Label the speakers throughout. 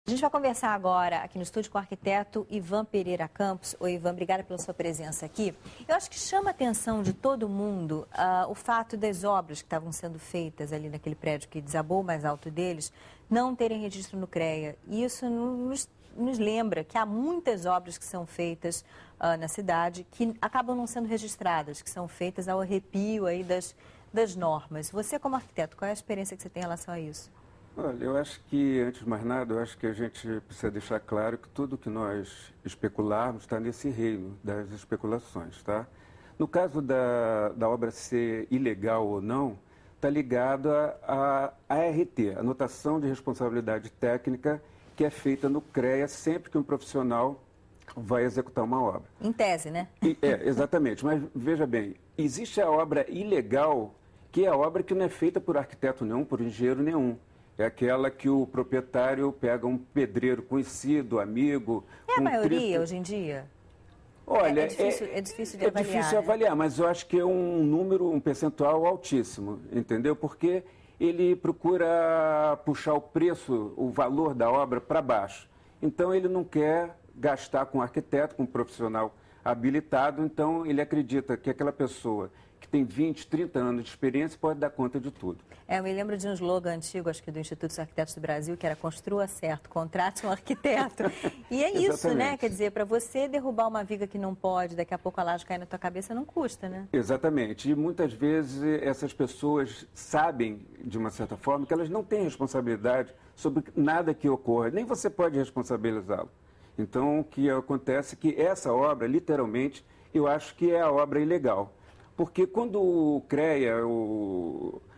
Speaker 1: A gente vai conversar agora aqui no estúdio com o arquiteto Ivan Pereira Campos. Oi, Ivan, obrigada pela sua presença aqui. Eu acho que chama a atenção de todo mundo o fato das obras que estavam sendo feitas ali naquele prédio que desabou o mais alto deles não terem registro no CREA. E isso nos lembra que há muitas obras que são feitas na cidade que acabam não sendo registradas, que são feitas ao arrepio aí das normas. Você, como arquiteto, qual é a experiência que você tem em relação a isso?
Speaker 2: Olha, eu acho que, antes de mais nada, eu acho que a gente precisa deixar claro que tudo que nós especularmos está nesse reino das especulações, tá? No caso da obra ser ilegal ou não, está ligado à ART, Anotação de Responsabilidade Técnica, que é feita no CREA sempre que um profissional vai executar uma obra.
Speaker 1: Em tese, né?
Speaker 2: Exatamente, mas veja bem, existe a obra ilegal, que é a obra que não é feita por arquiteto nenhum, por engenheiro nenhum. É aquela que o proprietário pega um pedreiro conhecido, amigo.
Speaker 1: É a maioria hoje em dia?
Speaker 2: Olha,
Speaker 1: é difícil de avaliar.
Speaker 2: É difícil avaliar, mas eu acho que é um número, um percentual altíssimo, entendeu? Porque ele procura puxar o preço, o valor da obra para baixo. Então, ele não quer gastar com um arquiteto, com um profissional habilitado, então ele acredita que aquela pessoa que tem 20, 30 anos de experiência pode dar conta de tudo.
Speaker 1: Eu me lembro de um slogan antigo, acho que do Instituto dos Arquitetos do Brasil, que era construa certo, contrate um arquiteto. E é isso, né? Quer dizer, para você derrubar uma viga que não pode, daqui a pouco a laje cair na tua cabeça, não custa, né?
Speaker 2: Exatamente. E muitas vezes essas pessoas sabem, de uma certa forma, que elas não têm responsabilidade sobre nada que ocorra. Nem você pode responsabilizá-lo. Então, o que acontece é que essa obra, literalmente, eu acho que é a obra ilegal. Porque quando o CREA,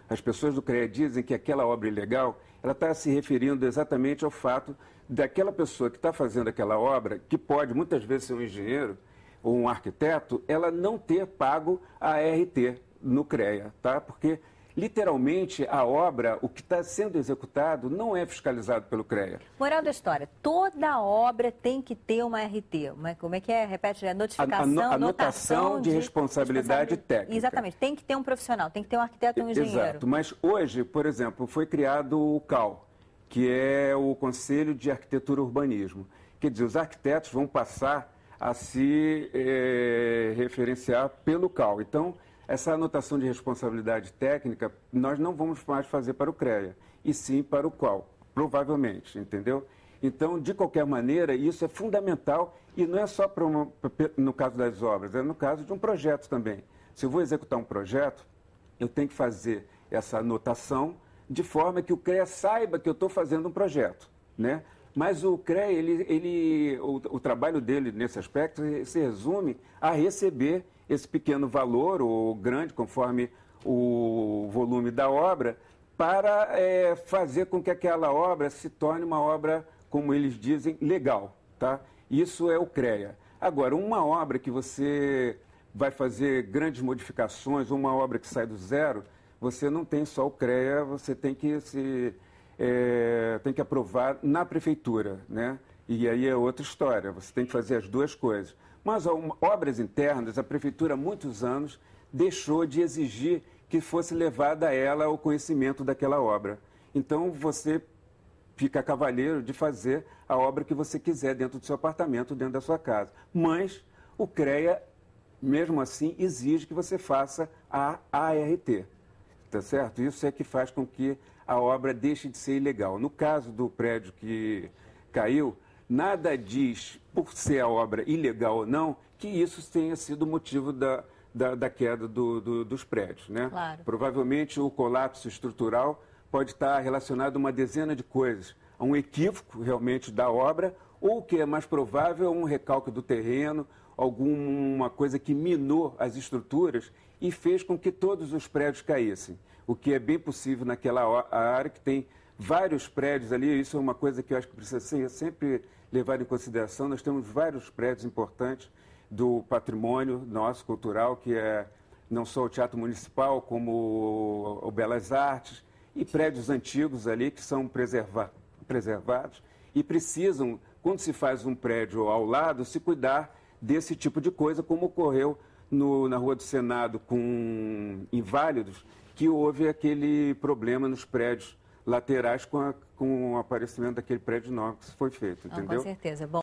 Speaker 2: as pessoas do CREA dizem que aquela obra é ilegal, ela está se referindo exatamente ao fato daquela pessoa que está fazendo aquela obra, que pode muitas vezes ser um engenheiro ou um arquiteto, ela não ter pago a ART no CREA, tá? Porque literalmente a obra, o que está sendo executado, não é fiscalizado pelo CREA.
Speaker 1: Moral da história, toda obra tem que ter uma RT. Como é que é? Repete, é notificação,
Speaker 2: anotação de responsabilidade técnica.
Speaker 1: Exatamente, tem que ter um profissional, tem que ter um arquiteto ou um engenheiro.
Speaker 2: Exato, mas hoje, por exemplo, foi criado o CAU, que é o Conselho de Arquitetura e Urbanismo. Quer dizer, os arquitetos vão passar a se referenciar pelo CAU. Então, essa anotação de responsabilidade técnica, nós não vamos mais fazer para o CREA, e sim para o CAU, provavelmente, entendeu? Então, de qualquer maneira, isso é fundamental, e não é só no caso das obras, é no caso de um projeto também. Se eu vou executar um projeto, eu tenho que fazer essa anotação de forma que o CREA saiba que eu estou fazendo um projeto, né? Mas o CREA, o trabalho dele nesse aspecto se resume a receber esse pequeno valor, ou grande, conforme o volume da obra, para fazer com que aquela obra se torne uma obra, como eles dizem, legal, tá? Isso é o CREA. Agora, uma obra que você vai fazer grandes modificações, uma obra que sai do zero, você não tem só o CREA, você tem que tem que aprovar na prefeitura, né? E aí é outra história, você tem que fazer as duas coisas. Mas obras internas, a prefeitura há muitos anos deixou de exigir que fosse levada a ela o conhecimento daquela obra. Então você fica cavalheiro de fazer a obra que você quiser dentro do seu apartamento, dentro da sua casa. Mas o CREA, mesmo assim, exige que você faça a ART. Tá certo? Isso é que faz com que a obra deixe de ser ilegal. No caso do prédio que caiu, nada diz, por ser a obra ilegal ou não, que isso tenha sido motivo da queda dos prédios, né?
Speaker 1: Claro.
Speaker 2: Provavelmente o colapso estrutural pode estar relacionado a uma dezena de coisas. A um equívoco, realmente, da obra, ou o que é mais provável, um recalque do terreno, alguma coisa que minou as estruturas e fez com que todos os prédios caíssem. O que é bem possível naquela área que tem vários prédios ali, isso é uma coisa que eu acho que precisa ser sempre levado em consideração. Nós temos vários prédios importantes do patrimônio nosso, cultural, que é não só o Teatro Municipal, como o Belas Artes, e prédios antigos ali que são preservados e precisam, quando se faz um prédio ao lado, se cuidar desse tipo de coisa, como ocorreu na Rua do Senado com Inválidos, que houve aquele problema nos prédios laterais com o aparecimento daquele prédio enorme que foi feito, entendeu?
Speaker 1: Com certeza. Bom.